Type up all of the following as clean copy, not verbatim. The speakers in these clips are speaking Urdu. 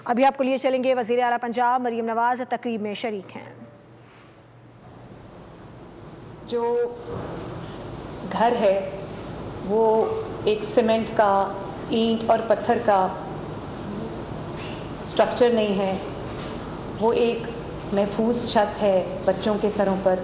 ابھی آپ کو لیے چلیں گے وزیر اعلیٰ پنجاب مریم نواز تقریب میں شریک ہیں۔ جو گھر ہے وہ ایک سیمنٹ کا، اینٹ اور پتھر کا اسٹرکچر نہیں ہے، وہ ایک محفوظ چھت ہے بچوں کے سروں پر،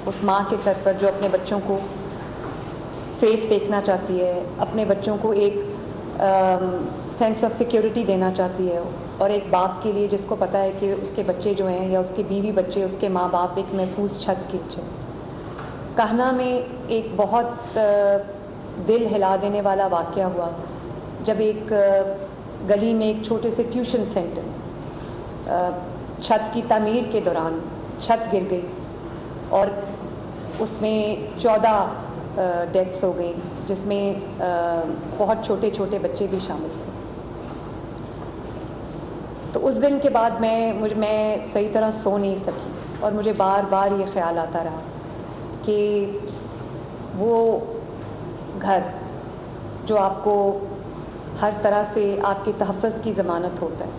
اس ماں کے سر پر جو اپنے بچوں کو سیف دیکھنا چاہتی ہے، اپنے بچوں کو ایک سینس آف سیکیورٹی دینا چاہتی ہے، اور ایک باپ کے لیے جس کو پتہ ہے کہ اس کے بچے جو ہیں یا اس کے بیوی بچے، اس کے ماں باپ ایک محفوظ چھت کے نیچے۔ کہنا میں ایک بہت دل ہلا دینے والا واقعہ ہوا جب ایک گلی میں ایک چھوٹے سے ٹیوشن سینٹر چھت کی تعمیر کے دوران چھت گر گئی اور اس میں 14 ڈیتھس ہو گئیں، جس میں بہت چھوٹے چھوٹے بچے بھی شامل تھے۔ تو اس دن کے بعد میں صحیح طرح سو نہیں سکی، اور مجھے بار بار یہ خیال آتا رہا کہ وہ گھر جو آپ کو ہر طرح سے آپ کے تحفظ کی ضمانت ہوتا ہے،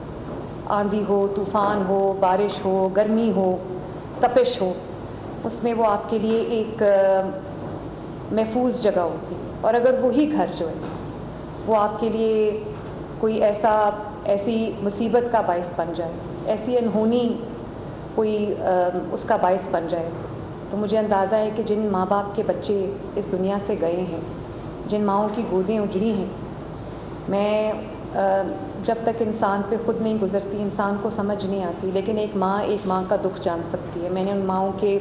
آندھی ہو، طوفان ہو، بارش ہو، گرمی ہو، تپش ہو، اس میں وہ آپ کے لیے ایک محفوظ جگہ ہوتی ہے۔ اور اگر وہی گھر جو ہے وہ آپ کے لیے کوئی ایسی مصیبت کا باعث بن جائے، ایسی انہونی کوئی اس کا باعث بن جائے، تو مجھے اندازہ ہے کہ جن ماں باپ کے بچے اس دنیا سے گئے ہیں، جن ماؤں کی گودیں اجڑی ہیں، میں جب تک انسان پہ خود نہیں گزرتی انسان کو سمجھ نہیں آتی، لیکن ایک ماں کا دکھ جان سکتی ہے۔ میں نے ان ماؤں کے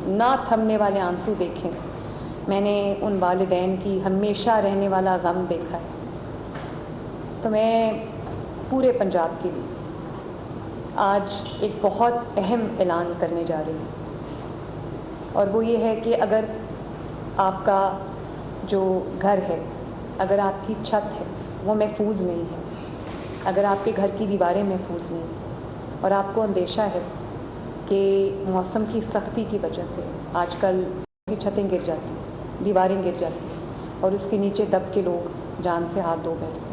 نہ تھمنے والے آنسو دیکھے، میں نے ان والدین کی ہمیشہ رہنے والا غم دیکھا ہے۔ تو میں پورے پنجاب کے لیے آج ایک بہت اہم اعلان کرنے جا رہی ہوں، اور وہ یہ ہے کہ اگر آپ کا جو گھر ہے، اگر آپ کی چھت ہے وہ محفوظ نہیں ہے، اگر آپ کے گھر کی دیواریں محفوظ نہیں ہیں، اور آپ کو اندیشہ ہے کہ موسم کی سختی کی وجہ سے آج کل کی چھتیں گر جاتی ہیں، دیواریں گر جاتی ہیں، اور اس کے نیچے دب کے لوگ جان سے ہاتھ دھو بیٹھتے ہیں،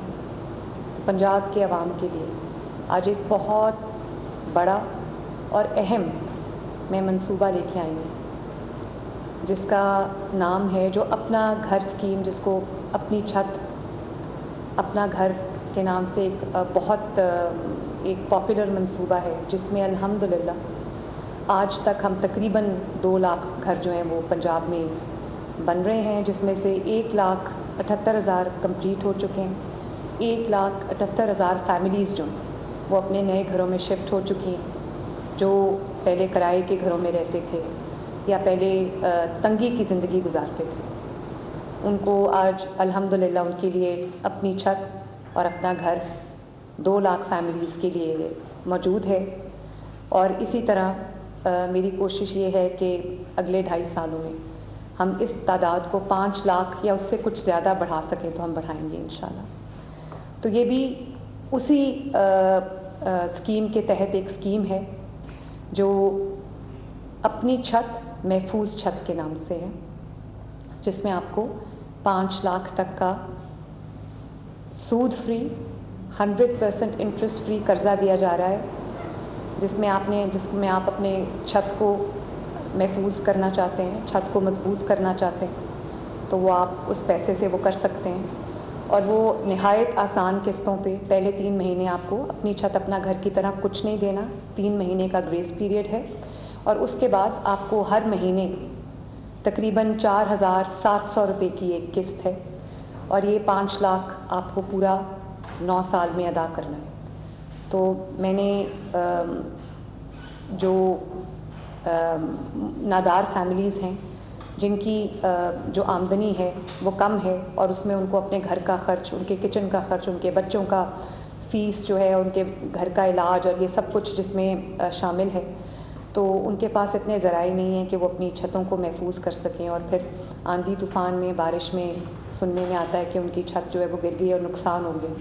تو پنجاب کے عوام کے لیے آج ایک بہت بڑا اور اہم میں منصوبہ لے کے آئی ہوں، جس کا نام ہے جو اپنا گھر اسکیم، جس کو اپنی چھت اپنا گھر کے نام سے ایک بہت ایک پاپولر منصوبہ ہے، جس میں الحمدللہ آج تک ہم تقریباً 2 لاکھ گھر جو ہیں وہ پنجاب میں بن رہے ہیں، جس میں سے 1,78,000 کمپلیٹ ہو چکے ہیں۔ 1,78,000 فیملیز جو ہیں وہ اپنے نئے گھروں میں شفٹ ہو چکی ہیں، جو پہلے کرائے کے گھروں میں رہتے تھے یا پہلے تنگی کی زندگی گزارتے تھے، ان کو آج الحمدللہ ان کے لیے اپنی چھت اور اپنا گھر 2 لاکھ فیملیز کے لیے موجود ہے۔ اور اسی طرح میری کوشش یہ ہے کہ اگلے 2.5 سالوں میں ہم اس تعداد کو 5 لاکھ یا اس سے کچھ زیادہ بڑھا سکیں تو ہم بڑھائیں گے انشاءاللہ۔ تو یہ بھی اسی اسکیم کے تحت ایک اسکیم ہے جو اپنی چھت محفوظ چھت کے نام سے ہے، جس میں آپ کو 5 لاکھ تک کا سود فری 100% انٹرسٹ فری قرضہ دیا جا رہا ہے، جس میں آپ اپنے چھت کو محفوظ کرنا چاہتے ہیں، چھت کو مضبوط کرنا چاہتے ہیں، تو وہ آپ اس پیسے سے وہ کر سکتے ہیں، اور وہ نہایت آسان قسطوں پہ۔ پہلے 3 مہینے آپ کو اپنی چھت اپنا گھر کی طرح کچھ نہیں دینا، 3 مہینے کا گریس پیریڈ ہے، اور اس کے بعد آپ کو ہر مہینے تقریباً 4,700 روپے کی ایک قسط ہے، اور یہ 5 لاکھ آپ کو پورا 9 سال میں ادا کرنا ہے۔ تو میں نے جو نادار فیملیز ہیں، جن کی جو آمدنی ہے وہ کم ہے، اور اس میں ان کو اپنے گھر کا خرچ، ان کے کچن کا خرچ، ان کے بچوں کا فیس جو ہے، ان کے گھر کا علاج اور یہ سب کچھ جس میں شامل ہے، تو ان کے پاس اتنے ذرائع نہیں ہیں کہ وہ اپنی چھتوں کو محفوظ کر سکیں، اور پھر آندھی طوفان میں، بارش میں سننے میں آتا ہے کہ ان کی چھت جو ہے وہ گر گئی اور نقصان ہو گئے۔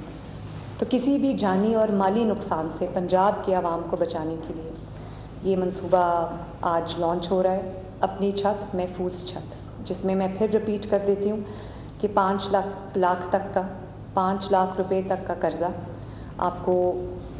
تو کسی بھی جانی اور مالی نقصان سے پنجاب کے عوام کو بچانے کے لیے یہ منصوبہ آج لانچ ہو رہا ہے، اپنی چھت محفوظ چھت، جس میں پھر رپیٹ کر دیتی ہوں کہ 5 لاکھ تک کا 5 لاکھ روپے تک کا قرضہ آپ کو